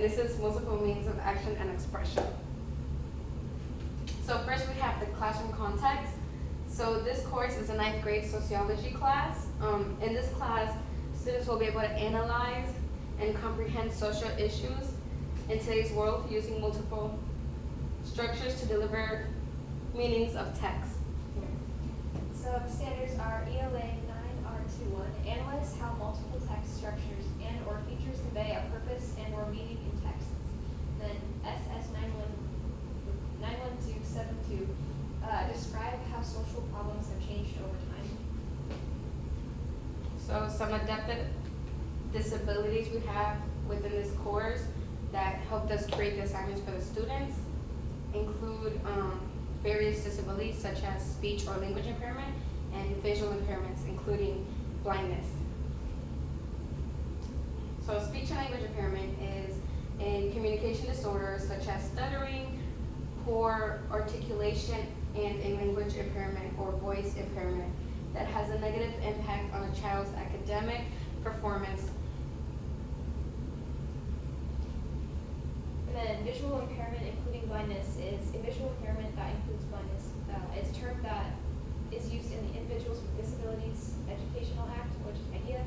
this is multiple means of action and expression. So first we have the classroom context. So this course is a 9th grade sociology class. In this class, students will be able to analyze and comprehend social issues in today's world using multiple structures to deliver meanings of text. So the standards are ELA 9R21, analyze how multiple text structures and or features convey a purpose and or meaning in texts. Then SS 91272, describe how social problems have changed over time. So some adaptive disabilities we have within this course that helped us create the assignments for the students include various disabilities such as speech or language impairment and visual impairments, including blindness. So speech and language impairment is a communication disorder such as stuttering, poor articulation, and a language impairment or voice impairment that has a negative impact on a child's academic performance. And then visual impairment, including blindness, is a visual impairment that includes blindness. It's a term that is used in the Individuals with Disabilities Educational Act, which is IDEA,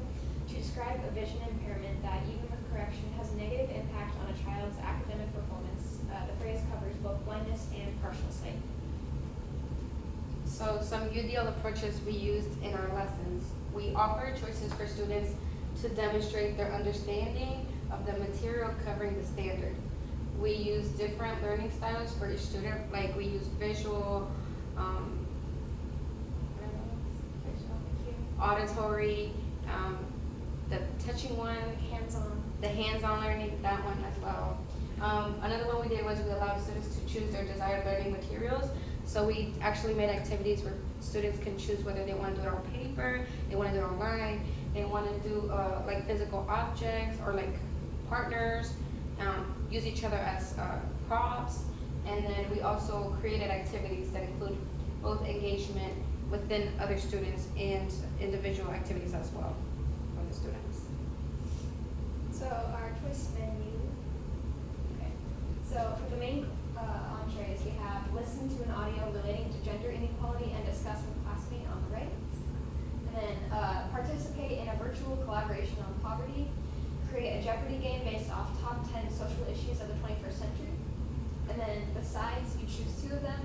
to describe a vision impairment that, even with correction, has a negative impact on a child's academic performance. The phrase covers both blindness and partial sight. So some UDL approaches we used in our lessons. We offer choices for students to demonstrate their understanding of the material covering the standard. We use different learning styles for each student, like we use visual, auditory, the touching one, Hands-on. the hands-on learning, that one as well. Another one we did was we allowed students to choose their desired learning materials. So we actually made activities where students can choose whether they want to do it on paper, they want to do it online, they want to do like physical objects or like partners, use each other as props. And then we also created activities that include both engagement within other students and individual activities as well for the students. So our choice menu. Okay. So for the main entrees, we have listen to an audio relating to gender inequality and discuss with a classmate on the right. And then participate in a virtual collaboration on poverty. Create a Jeopardy game based off top 10 social issues of the 21st century. And then besides, you choose 2 of them.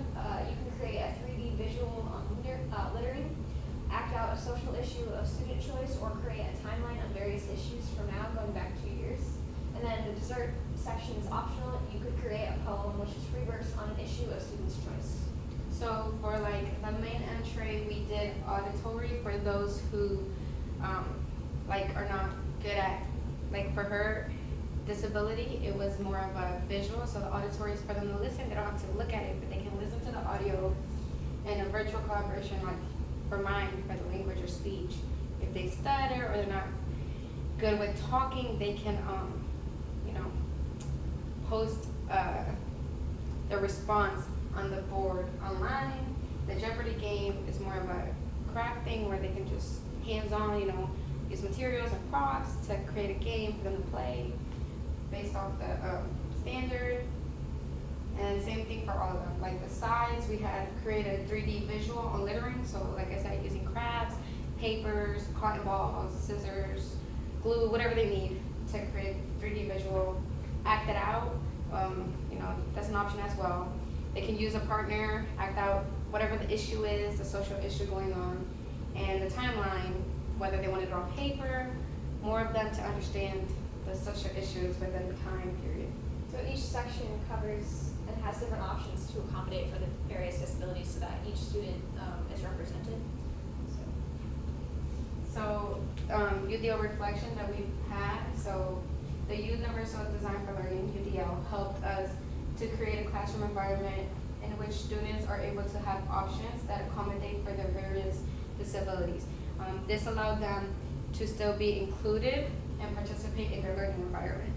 You can create a 3D visual on littering, act out a social issue of student choice, or create a timeline on various issues from now going back 2 years. And then the dessert section is optional. You could create a poem, which is free verse on an issue of student's choice. So for like the main entree, we did auditory for those who like are not good at, like for her disability, it was more of a visual. So the auditory is for them to listen. They don't have to look at it, but they can listen to the audio. And a virtual collaboration, like for mine, for the language or speech, if they stutter or they're not good with talking, they can post their response on the board online. The Jeopardy game is more of a craft thing where they can just hands-on, use materials and props to create a game for them to play based off the standard. And same thing for all of them. Like the sides, we had created a 3D visual on littering. So like I said, using crafts, papers, cotton balls, scissors, glue, whatever they need to create 3D visual, act it out. That's an option as well. They can use a partner, act out whatever the issue is, the social issue going on, and the timeline, whether they want to do it on paper, more of them to understand the social issues within the time period. So each section covers and has different options to accommodate for the various disabilities so that each student is represented. So UDL reflection that we've had, so the Universal Design for Learning, UDL, helped us to create a classroom environment in which students are able to have options that accommodate for their various disabilities. This allowed them to still be included and participate in their learning environment.